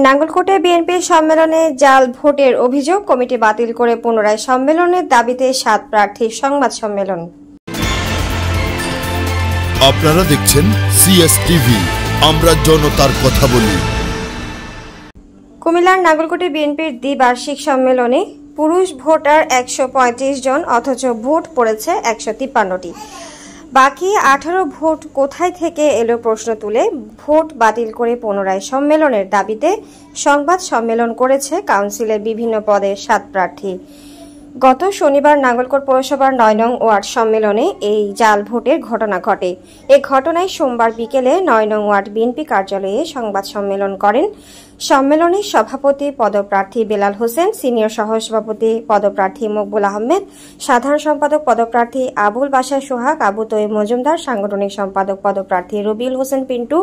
নাঙ্গলকোটে বিএনপির সম্মেলনে জাল ভোটের অভিযোগ, কমিটি বাতিল করে পুনরায় সম্মেলনের দাবিতে 7 প্রার্থীর সংবাদ সম্মেলন। আপনারা দেখছেন সিএসটিভি, আমরা জনতার কথা বলি। কুমিল্লার নাঙ্গলকোটে বিএনপির দ্বিবার্ষিক সম্মেলনে পুরুষ ভোটার 135 জন, অথচ ভোট পড়েছে 153টি। বাকি 18 ভোট কোথায় থেকে এলো প্রশ্ন তুলে ভোট বাতিল করে পুনরায় সম্মেলনের দাবিতে সংবাদ সম্মেলন করেছে কাউন্সিলের বিভিন্ন পদের 7 প্রার্থী। গত শনিবার নাঙ্গলকোট পৌরসভার 9 নং ওয়ার্ড সম্মেলনে এই জাল ভোটের ঘটনা ঘটে। এই ঘটনায় সোমবার বিকেলে 9 নং ওয়ার্ড বিএনপি কার্যালয়ে সংবাদ সম্মেলন করেন সম্মেলনে সভাপতি পদপ্রার্থী বেলাল হোসেন, সিনিয়র সহসভাপতি পদপ্রার্থী মকবুল আহমেদ, সাধারণ সম্পাদক পদপ্রার্থী আবুল বাশার সোহাগ, আবু তৈয়ব মজুমদার, সাংগঠনিক সম্পাদক পদপ্রার্থী রবিউল হোসেন পিন্টু,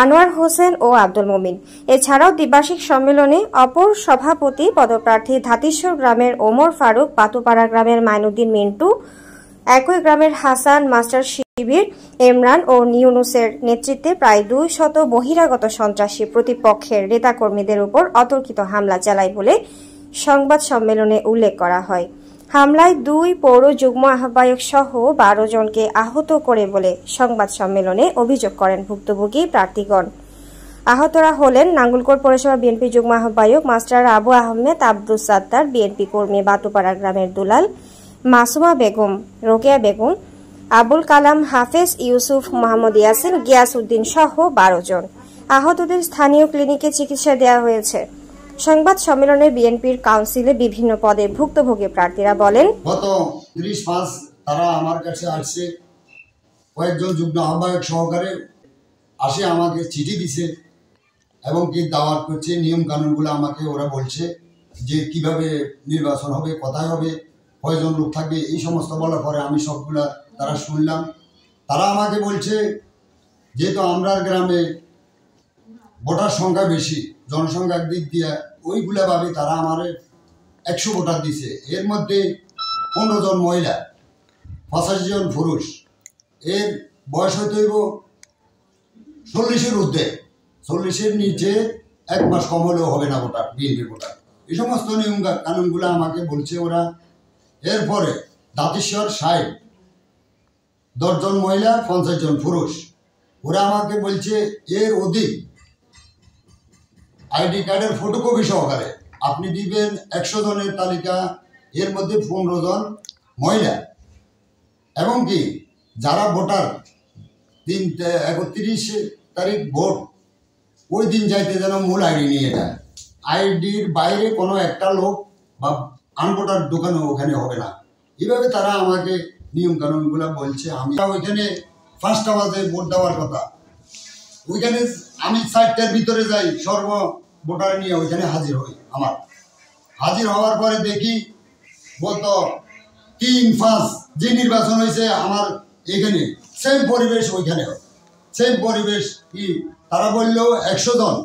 আনোয়ার হোসেন ও আব্দুল মুমিন। এছাড়াও দ্বিবার্ষিক সম্মেলনে অপর সভাপতি পদপ্রার্থী ধাতিশ্বর গ্রামের ওমর ফারুক, পাতুপাড়া গ্রামের মাইনুদ্দিন মিন্টু, একই গ্রামের হাসান মাস্টার শিবির, ইমরান ও ইউনুসের নেতৃত্বে প্রায় 200 বহিরাগত সন্ত্রাসী প্রতিপক্ষের নেতাকর্মীদের উপর অতর্কিত হামলা চালায় বলে সংবাদ সম্মেলনে উল্লেখ করা হয়। হামলায় 2 পৌর যুগ্ম আহ্বায়ক সহ 12 জনকে আহত করে বলে সংবাদ সম্মেলনে অভিযোগ করেন ভুক্তভোগী প্রার্থীগণ। আহতরা হলেন নাঙ্গলকোট পৌরসভা বিএনপি যুগ্ম আহ্বায়ক মাস্টার আবু আহমেদ, আব্দুস সাত্তার, বিএনপি কর্মী বাতুপাড়া গ্রামের দুলাল, মাসুমা বেগম, রোকেয়া বেগম, আবুল কালাম, হাফেজ, ইউসুফ, মোহাম্মদ ইয়াসিন, গিয়াস উদ্দিন সহ 12 জন। আহতদের স্থানীয় ক্লিনিকে চিকিৎসা দেওয়া হয়েছে। সংবাদ সম্মেলনে বিএনপির কাউন্সিলে বিভিন্ন পদে ভুক্তভোগী প্রার্থীরা বলেন, গত 30-5 তারা আমার কাছে আসছে, কয়েকজন যুগ্ম আহ্বায়ক সহকারে আসে, আমাকে চিঠি দিছে এবং কি দাওয়াত করছে, নিয়ম কানুনগুলো আমাকে ওরা বলছে যে কিভাবে নির্বাচন হবে, কোথায় হবে, কয়জন লোক থাকবে, এই সমস্ত বলার পরে আমি সবগুলা তারা শুনলাম। তারা আমাকে বলছে যেহেতু আমরা গ্রামে ভোটার সংখ্যা বেশি, জনসংখ্যার দিক দিয়ে ওইগুলা ভাবে তারা আমার 100 ভোটার দিছে। এর মধ্যে 15 জন মহিলা, 85 জন পুরুষ। এর বয়স হইতে হইব 40-এর ঊর্ধ্বে, 40-এর নিচে 1 মাস কম হলেও হবে না ভোটার, বিএনপি ভোটার। এই সমস্ত নিয়ম কানুনগুলো আমাকে বলছে ওরা। এরপরে দাতিশ্বর 60, 10 জন মহিলা, 50 জন পুরুষ। ওরা আমাকে বলছে এর অধিক আইডি কার্ডের ফটোকপি সহকারে আপনি দিবেন 100 জনের তালিকা, এর মধ্যে 15 জন মহিলা, এবং কি যারা ভোটার 31 তারিখ ভোট, ওই দিন যাইতে যেন মূল আইডি নিয়ে যায়। আইডির বাইরে কোনো একটা লোক বা আনভোটার দোকানে ওখানে হবে না। এইভাবে তারা আমাকে নিয়ম কানুনগুলো বলছে। আমি ওইখানে 5টা বাজে ভোট দেওয়ার কথা, ওইখানে আমি 4টার ভিতরে যাই, সর্ব ভোটার নিয়ে ওইখানে হাজির হই। আমার হাজির হওয়ার পরে দেখি গত 3-5 যে নির্বাচন হয়েছে আমার এখানে সেম পরিবেশ, ওইখানে সেম পরিবেশ। কি তারা বললো 100 জন,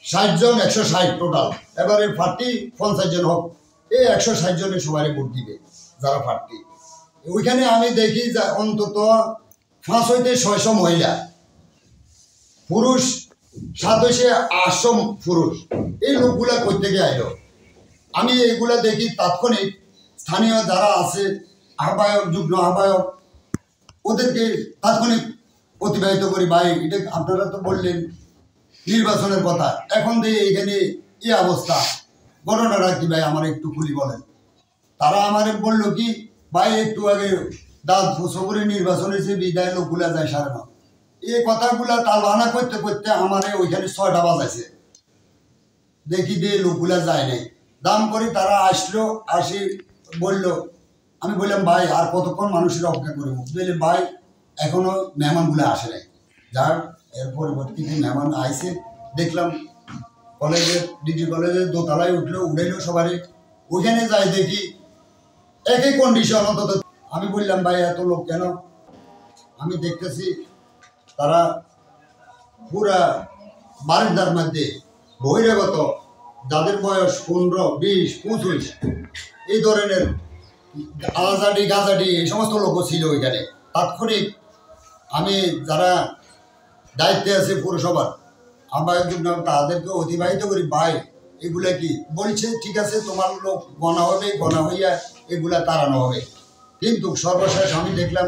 60 জন, 160 টোটাল। এবারে প্রার্থী 50 জন হোক, এই 160 জনের সবাই ভোট দিবে যারা প্রার্থী। ওইখানে আমি দেখি যে অন্তত 5 হইতে 600 মহিলা, পুরুষ 7 হইতে 800 পুরুষ। এই লোকগুলা কই থেকে আইলো? আমি এইগুলা দেখি, তাৎক্ষণিক স্থানীয় যারা আছে আহ্বায়ক, যুগ্ম আহ্বায়ক, ওদেরকে তাৎক্ষণিক অতিবাহিত করি, ভাই এটা আপনারা তো বললেন নির্বাচনের কথা, এখন দিয়ে এখানে এই অবস্থা, ঘটনাটা কি ভাই আমার একটু খুলি বলেন। তারা আমার বললো কি ভাই একটু আগে দাঁত ফুসো করে নির্বাচন হয়েছে, বিদায় লোকগুলা যায় সারানো। এই কথাগুলা টালবাহানা করতে করতে আমার ওইখানে 6টা বাজাইছে। দেখি দিয়ে লোকগুলা যায় নাই, দাম করে তারা আসলো, আসি বললো। আমি বললাম ভাই আর কতক্ষণ মানুষের অপেক্ষা করবো? বললে ভাই এখনো মেহমানগুলো আসে নাই। যার এর পরবর্তীতে মেহমান আইসে, দেখলাম কলেজের, ডিগ্রি কলেজের দোতলায় উঠলো, উঠেলো সবারই। ওইখানে যাই দেখি একই কন্ডিশন অন্তত। আমি বললাম ভাই এত লোক কেন? আমি দেখতেছি তারা পুরা বারিন্দার মধ্যে বহিরাগত, যাদের বয়স 15, 20, 25 এই ধরনের আলাজাডি, গাজাডি এই সমস্ত লোকও ছিল ওইখানে। তাৎক্ষণিক আমি যারা দায়িত্বে আছে পৌরসভার, আমরা তাদেরকে অতিবাহিত করি, ভাই এগুলা কি বলছে, ঠিক আছে তোমার লোক গণা হবে, গণা হইয়া এগুলা তাড়ানো হবে। কিন্তু সর্বশেষ আমি দেখলাম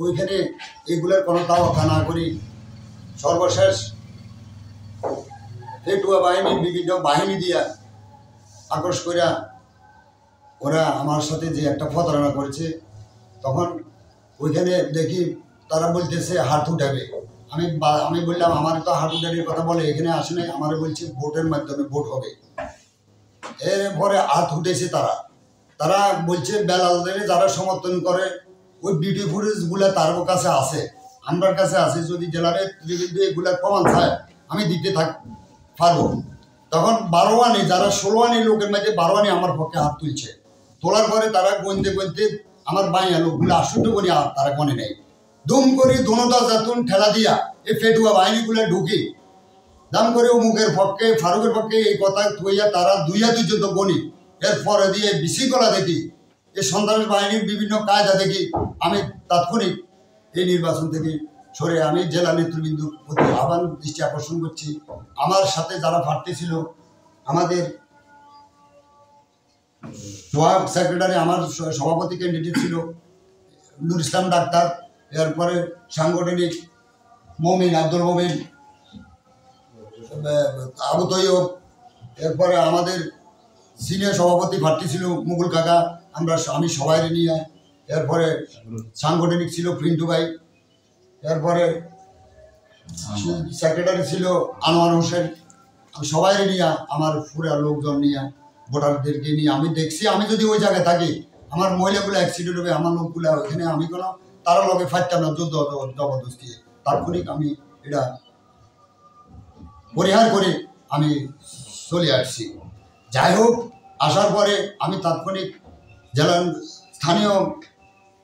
ওইখানে এগুলার কোনো তাওয়াক্কা না করি সর্বশেষ পেটুয়া বাহিনী বিভিন্ন বাহিনী দিয়া আকর্ষ করিয়া ওরা আমার সাথে যে একটা প্রতারণা করেছে, তখন ওইখানে দেখি তারা বলতেছে হাত উঠাবে। আমি বললাম আমার তো হাত উঠানোর কথা বলে এখানে আসে নাই, আমার বলছে ভোটের মাধ্যমে ভোট হবে। এরপরে হাত উঠেছে তারা বলছে বেলালদের যারা সমর্থন করে ওই বিউটি ফুটেজগুলো তার কাছে আছে, আমার কাছে আছে, যদি জেলার নেতৃবৃন্দ এগুলার প্রমাণ চায় আমি দিতে পারবো। তখন 12 আনি যারা 16 আনি লোকের মধ্যে 12 আনি আমার পক্ষে হাত তুলছে, তোলার পরে তারা গনতে আমার বাইয়া লোকগুলো 68 করে তারা গনে নেই। দুম করে দোনোটা যাতুন ঠেলা দিয়া এই পেটুয়া বাহিনীগুলো ঢুকি দাম করে অমুকের পক্ষে ফারুকের পক্ষে এই কথা থইয়া তারা 2 গণি। এরপরে দিয়ে বিশৃঙ্খলা দেখি, এই সন্ত্রাস বাহিনীর বিভিন্ন কায়দা দেখি, আমি তাৎক্ষণিক এই নির্বাচন থেকে সরে আমি জেলা নেতৃবৃন্দর প্রতি আহ্বান দৃষ্টি আকর্ষণ করছি। আমার সাথে যারা প্রার্থী ছিল, আমাদের সেক্রেটারি আমার সভাপতি ক্যান্ডিডেট ছিল নুর ইসলাম ডাক্তার, এরপরে সাংগঠনিক মমিন আব্দুল মমিন, আবু তৈয়ব, এরপরে আমাদের সিনিয়র সভাপতি প্রার্থী ছিল মুকুল কাকা, আমি সবাই নিয়ে, এরপরে সাংগঠনিক ছিল পিন্টু ভাই, এরপরে সেক্রেটারি ছিল আনোয়ার হোসেন, আমি সবাই নিয়ে আমার পুরা লোকজন নিয়ে ভোটারদেরকে নিয়ে আমি দেখছি আমি যদি ওই জায়গায় থাকি আমার মহিলাগুলো অ্যাক্সিডেন্ট হবে, আমার লোকগুলো ওইখানে আমি কোনো তারা লগে ফাইতাম না, যুদ্ধ জবরদস্তি। তাৎক্ষণিক আমি এটা পরিহার করে আমি চলে আসছি। যাই হোক, আসার পরে আমি তাৎক্ষণিক জেলার স্থানীয়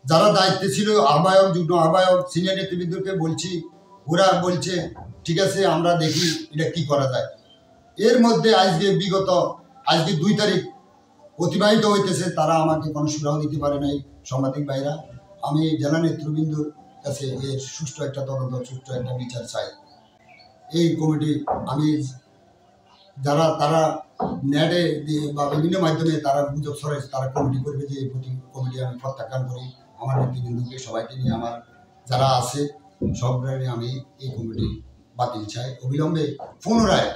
যারা দায়িত্বে ছিল আহ্বায়ক, যুগ্ম আহ্বায়ক, সিনিয়র নেতৃবৃন্দকে বলছি, ওরা বলছে ঠিক আছে আমরা দেখি এটা কি করা যায়। এর মধ্যে আজকে 2 তারিখ অতিবাহিত হইতেছে, তারা আমাকে কোনো সুরাহ দিতে পারে নাই। সাংবাদিক ভাইরা, আমি জেলা নেতৃবৃন্দর কাছে এর সুষ্ঠু একটা তদন্ত, সুষ্ঠু একটা বিচার চাই। এই কমিটি আমি তারা নেটে বা বিভিন্ন মাধ্যমে তারা গুজব ছড়াইছে, তারা কমিটি করবে, যে কমিটি আমি প্রত্যাখ্যান করি। আমার নেতৃবৃন্দকে সবাইকে নিয়ে আমার যারা আছে সবাই আমি এই কমিটি বাতিল চাই। অবিলম্বে পুনরায়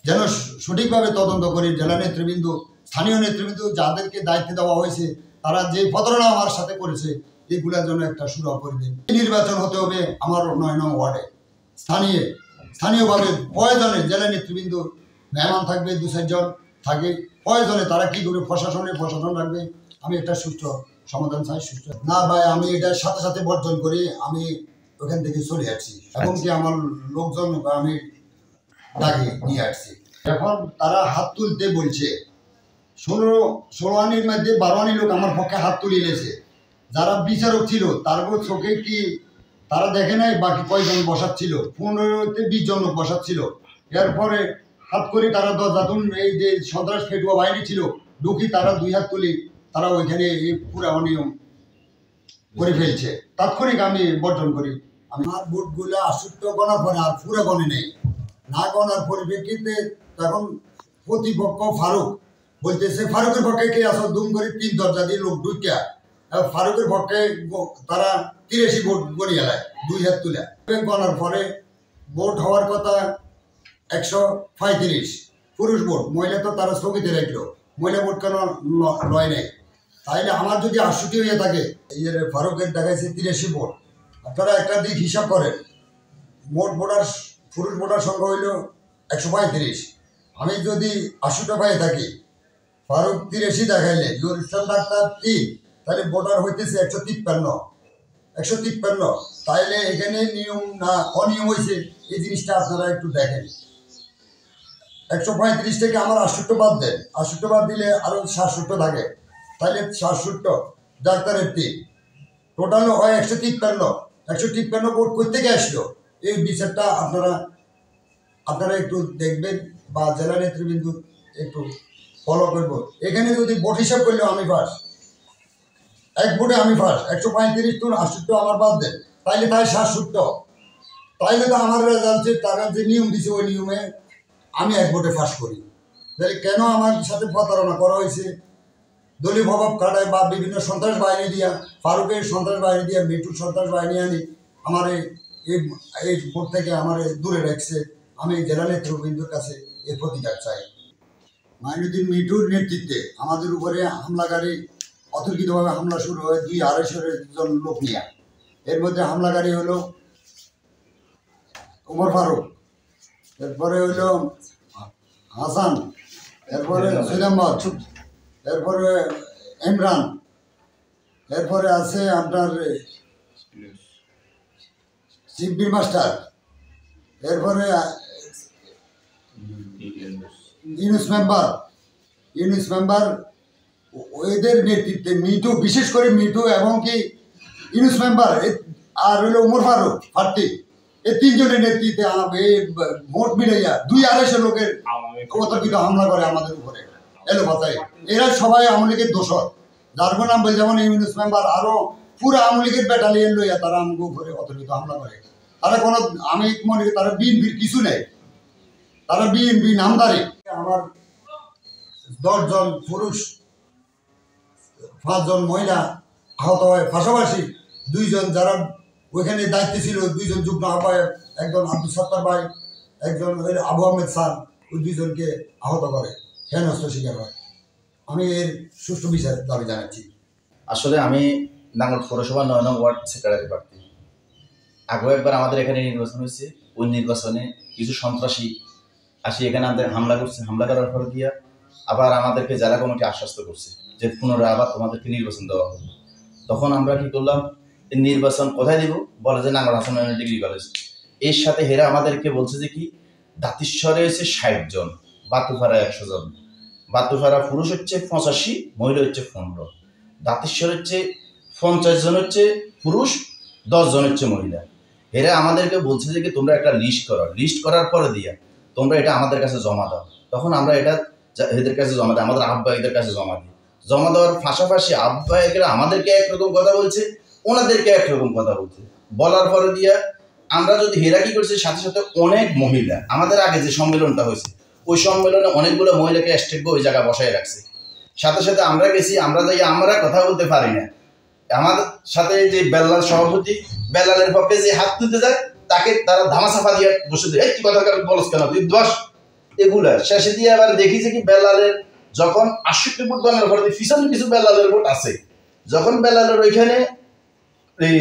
যেন সঠিকভাবে তদন্ত করে জেলা নেতৃবৃন্দ, স্থানীয় নেতৃবৃন্দ যাদেরকে দায়িত্ব দেওয়া হয়েছে তারা যে প্রতারণা আমার সাথে করেছে এগুলোর জন্য একটা সুরাহ করে দিন। নির্বাচন হতে হবে আমার 9 নং ওয়ার্ডে স্থানীয়ভাবে প্রয়োজনে জেলা নেতৃবৃন্দ মেহমান থাকবে, 2-4 জন থাকে, প্রয়োজনে তারা কি করে প্রশাসন রাখবে। আমি একটা সুষ্ঠু সমাধান চাই। না ভাই, আমি এটার সাথে সাথে বর্জন করি, আমি ওখান থেকে চলে আসছি এবং কি আমার লোকজন আমি ডাকে নিয়ে আসছি। এখন তারা হাত তুলতে বলছে, 16 আনির মধ্যে 12 আনি লোক আমার পক্ষে হাত তুলে নিয়েছে। যারা বিচারক ছিল তার চোখে কি তারা দেখে নাই বাকি কয়জন বসাচ্ছিল? 15-20 জন লোক বসাচ্ছিল। এরপরে হাত করে তারা দরজাতুন এই যে সন্ত্রাস পেটুয়া বাহিনী ছিল ঢুকি, তারা 2 হাত তুলি, তারা ওইখানে এই পুরা অনিয়ম করে ফেলছে। তাৎক্ষণিক আমি বর্জন করি। আমার ভোটগুলো 68 গণার পরে আর পুরো গণে নেই, না গণার পরিপ্রেক্ষিতে তখন প্রতিপক্ষ ফারুক বলতেছে ফারুকের পক্ষে কে আসো, দুম করে 3 দরজা দিয়ে লোক ঢুকিয়া ফারুকের পক্ষে তারা 83 ভোট গড়িয়ে নেয় 2 হাত তুলে। গণার পরে ভোট হওয়ার কথা 135 পুরুষ ভোট, মহিলা তো তারা স্থগিত রাখলো, মহিলা ভোট কেন লয় নেই? তাইলে আমার যদি 68 হয়ে থাকে, ফারুকের দেখাইছে 83 ভোট, আপনারা একটা দিক হিসাব করেন, মোট ভোটার পুরুষ ভোটার সংখ্যা হইল 135, আমি যদি 80টা পায়ে থাকি, ফারুক 83 দেখাইলে, নুর ইসলাম ডাক্তার 3, তাহলে ভোটার হইতেছে 153। তাইলে এখানে নিয়ম না অনিয়ম হয়েছে, এই জিনিসটা আপনারা একটু দেখেন। 135 থেকে আমার 68 বাদ দেন, 68 বাদ দিলে আরো 67 থাকে, তাহলে 67 ডাক্তারের 3, টোটাল হয় 153 ভোট কই থেকে আসলো? এই বিচারটা আপনারা একটু দেখবেন বা জেলা নেতৃবৃন্দ একটু ফলো করব। এখানে যদি ভোট হিসাব করলেও আমি ফার্স্ট, 1 ভোটে আমি ফার্স্ট, 135 তো 68 আমার বাদ দেন, তাইলে তাই 67। তাইলে তো আমার রেজাল্টে তারা যে নিয়ম দিছে ওই নিয়মে আমি এক ভোটে ফাঁস করি। তাহলে কেন আমার সাথে প্রতারণা করা হয়েছে? দলীয় প্রভাব খাটায় বা বিভিন্ন সন্ত্রাস বাহিনী দিয়া, ফারুকের সন্ত্রাস বাহিনী দিয়া, মিঠুর সন্ত্রাস বাহিনী আনি আমার এই ভোট থেকে আমার দূরে রাখছে। আমি জেলা নেতৃবৃন্দের কাছে এর প্রতিকার চাই। মাইনুদ্দিন মিঠুর নেতৃত্বে আমাদের উপরে হামলাকারী অতর্কিতভাবে হামলা শুরু হয় 200-250 জন লোক নিয়ে। এর মধ্যে হামলাকারী হলো ওমর ফারুক, এরপরে হইল হাসান, এরপরে সৈয়দ, এরপরে ইমরান, এরপরে আছে আপনার শিববির মাস্টার, এরপরে ইউনুস মেম্বার। এদের নেতৃত্বে মিঠু, বিশেষ করে মিঠু এবং কি ইউনুস মেম্বার আর হইল ওমর ফারুক ফার্টি, এই তিনজনের নেতৃত্বে ভোট মিলাইয়া 200-250 লোকের অতর্কিত হামলা করে আমাদের উপরে এলো কথায়। এরা সবাই আওয়ামী লীগের দোষর, যার নাম বলে যেমন ইউনুস মেম্বার আরো পুরো আওয়ামী লীগের ব্যাটালিয়ন লইয়া তারা আমাকে উপরে অতর্কিত হামলা করে। তারা কোনো, আমি মনে করি তারা বিএনপির কিছু নেই, তারা বিএনপি নামদারি। আমার 10 জন পুরুষ, 5 জন মহিলা আহত হয়, পাশাপাশি 2 জন যারা ওইখানে দায়িত্বে ছিল, 2 জন যুগ্ম আহ্বায়ক, একজন আব্দুল সত্তার ভাই, একজন আবু আহমেদ স্যার, ওই 2 জনকে আহত করে, হেনস্থা শিকার হয়। আমি এর সুষ্ঠু বিচার দাবি জানাচ্ছি। আসলে আমি নাঙ্গল পৌরসভা 9 নং ওয়ার্ড সেক্রেটারি প্রার্থী। আগেও একবার আমাদের এখানে নির্বাচন হয়েছে, ওই নির্বাচনে কিছু সন্ত্রাসী আসি এখানে আমাদের হামলা করছে। হামলা করার ফলে দিয়ে আবার আমাদেরকে জেলা কমিটি আশ্বস্ত করছে যে পুনরায় আবার তোমাদেরকে নির্বাচন দেওয়া হবে। তখন আমরা কি করলাম, নির্বাচন কোথায় দিব, বলে যে নাঙ্গল হাসান ডিগ্রি কলেজ। এর সাথে হেরা আমাদেরকে বলছে যে কি দাতিশ্বরে হচ্ছে 60 জন, বাতুফাড়া 100 জন। বাতুফাড়া পুরুষ হচ্ছে 85, মহিলা হচ্ছে 15। দাতিশ্বর হচ্ছে 50 জন হচ্ছে পুরুষ, 10 জন হচ্ছে মহিলা। এরা আমাদেরকে বলছে যে কি তোমরা একটা লিস্ট করো, লিস্ট করার পরে দিয়া তোমরা এটা আমাদের কাছে জমা দাও। তখন আমরা এটা এদের কাছে জমা দিই, আমাদের আহ্বায়কদের কাছে জমা দিই। জমা দেওয়ার পাশাপাশি আহ্বায়করা আমাদেরকে একরকম কথা বলছে, ওনাদেরকে একরকম কথা বলছে। বলার পরে দিয়া আমরা যদি হেরা কি করছি, সাথে সাথে অনেক মহিলা, আমাদের আগে যে সম্মেলনটা হয়েছে ওই সম্মেলনে অনেকগুলো মহিলাকে স্টেপ ওই জায়গায় বসায় রাখছে। সাথে সাথে আমরা গেছি, আমরা যাই, আমরা কথা বলতে পারি না। আমাদের সাথে যে বেল্লাল সভাপতি, বেল্লালের পক্ষে যে হাত তুলতে যায় তাকে তারা ধামাচাপা দিয়ে বসে দেয়, এই তুই কথা বলস কেন, তুই দোষ। এগুলা শেষে দিয়ে আবার দেখি যে কি বেল্লালের যখন 68 ফুট বানানোর পরে পিছনে কিছু বেল্লালের ভোট আছে, যখন বেল্লালের ওইখানে এই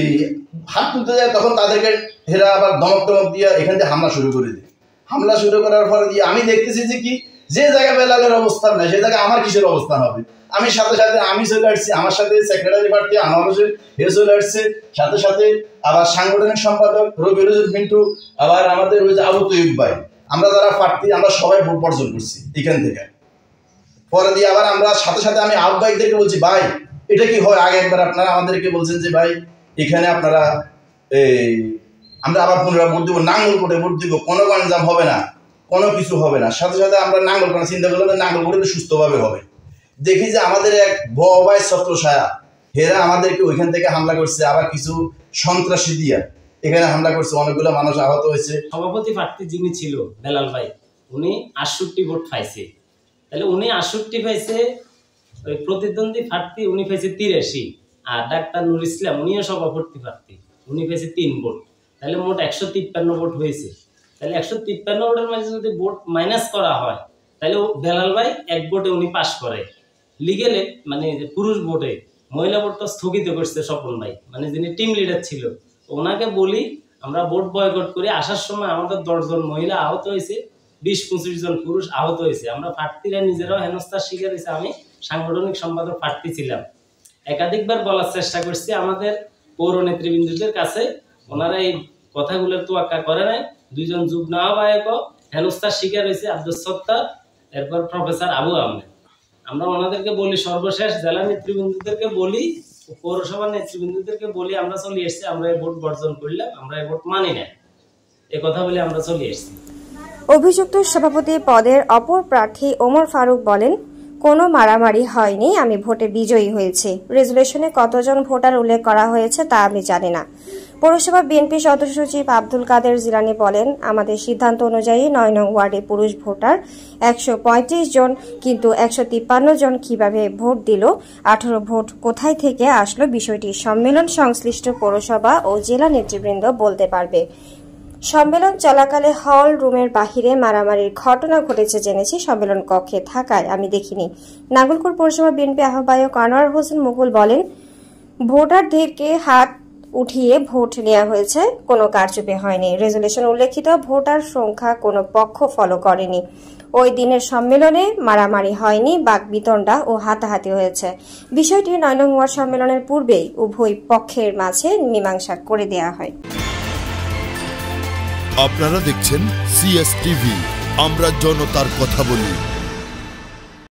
হাত তুলতে যায় তখন তাদেরকে হেরা আবার ধমক দিয়ে এখান থেকে হামলা শুরু করে দেয়। হামলা শুরু করার পরে দিয়ে আমি দেখতেছি যে কি যে জায়গায় বেল্লালের অবস্থান নাই সে জায়গায় আমার কিসের অবস্থান হবে। আমি সাথে সাথে আমি চলে আসছি, আমার সাথে সেক্রেটারি প্রার্থী আনোয়ার হোসেন হে চলে আসছে, সাথে সাথে আবার সাংগঠনিক সম্পাদক রবিউল মিন্টু, আবার আমাদের ওই যে আবু তৈয়ব ভাই, আমরা যারা প্রার্থী আমরা সবাই ভোট বর্জন করছি এখান থেকে। পরে দিয়ে আবার আমরা সাথে সাথে আমি আহ্বায়কদেরকে বলছি, ভাই এটা কি হয়, আগে একবার আপনারা আমাদেরকে বলছেন যে ভাই এখানে আপনারা আমরা আবার পুনরায় ভোট দিব, নাঙ্গলকোটে ভোট দিব, কোনো গঞ্জাম হবে না, কোনো কিছু হবে না। সাথে সাথে আমরা নাঙ্গলকোটে চিন্তা করলাম নাঙ্গলকোটে সুস্থভাবে হবে। দেখি যে আমাদের এক ভয় ছত্র ছায়া, হেরা আমাদেরকে ওইখান থেকে হামলা করছে, আবার কিছু সন্ত্রাসী দিয়া এখানে হামলা করছে, অনেকগুলো মানুষ আহত হয়েছে। সভাপতি প্রার্থী যিনি ছিল বেলাল ভাই, উনি 68 ভোট পাইছে। তাহলে উনি 68 পাইছে, ওই প্রতিদ্বন্দ্বী প্রার্থী উনি পাইছে 83, আর ডাক্তার নুর ইসলাম উনিও সভাপতি প্রার্থী, উনি পাইছে 3 ভোট। তাহলে মোট 153 ভোট হয়েছে। তাহলে 153 ভোটের মাঝে যদি ভোট মাইনাস করা হয় তাহলে বেলাল ভাই 1 ভোটে উনি পাস করে লিগেলে, মানে পুরুষ ভোটে। মহিলা ভোটটা স্থগিত করছে স্বপন ভাই, মানে যিনি টিম লিডার ছিল। ওনাকে বলি আমরা ভোট বয়কট করি, আসার সময় আমাদের 10 জন মহিলা আহত হয়েছে, 20-25 জন পুরুষ আহত হয়েছে। আমরা প্রার্থীরা নিজেরাও হেনস্থার শিকার হয়েছে। আমি সাংগঠনিক সম্পাদক প্রার্থী ছিলাম, একাধিকবার বলার চেষ্টা করছি আমাদের পৌর নেতৃবৃন্দদের কাছে, ওনারা এই কথাগুলোর তোয়াক্কা করে নাই। 2 জন যুগ্ম আহ্বায়কও হেনস্থার শিকার হয়েছে, আব্দুল সত্তার, এরপর প্রফেসর আবু আহমেদ। আমরা ওনাদেরকে বলি, সর্বশেষ জেলা নেতৃবৃন্দদেরকে বলি, পৌরসভার নেতৃবৃন্দদেরকে বলি আমরা চলে এসছি, আমরা এই ভোট বর্জন করলাম, আমরা এই ভোট মানি না, এ কথা বলে আমরা চলে এসছি। অভিযুক্ত সভাপতি পদের অপর প্রার্থী ওমর ফারুক বলেন, কোনো মারামারি হয়নি, আমি ভোটে বিজয়ী হয়েছি। রেজুলেশনে কতজন ভোটার উল্লেখ করা হয়েছে তা আমি জানি না। পৌরসভা বিএনপি সদস্য সচিব আব্দুল কাদের জিলানী বলেন, আমাদের সিদ্ধান্ত অনুযায়ী 9 নং ওয়ার্ডে পুরুষ ভোটার 135 জন, কিন্তু 153 জন কিভাবে ভোট দিল, 18 ভোট কোথায় থেকে আসলো, বিষয়টি সম্মেলন সংশ্লিষ্ট পৌরসভা ও জেলা নেতৃবৃন্দ বলতে পারবে। সম্মেলন চলাকালে হল রুমের বাহিরে মারামারির ঘটনা ঘটেছে জেনেছি, সম্মেলন কক্ষে থাকায় আমি দেখিনি। নাঙ্গলকোট পৌরসভা বিএনপি আহ্বায়ক আনোয়ার হোসেন মুকুল বলেন, ভোটারদেরকে হাত উঠিয়ে ভোট নেওয়া হয়েছে, কোনো কারচুপি হয়নি। রেজুলেশন উল্লেখিত ভোটার সংখ্যা কোনো পক্ষ ফলো করেনি। ওই দিনের সম্মেলনে মারামারি হয়নি, বাকবিতণ্ডা ও হাতাহাতি হয়েছে। বিষয়টি 9 নং ওয়ার্ড সম্মেলনের পূর্বেই উভয় পক্ষের মাঝে মীমাংসা করে দেওয়া হয়। আপনারা দেখছেন CS টিভি, আমরা জনতার কথা বলি।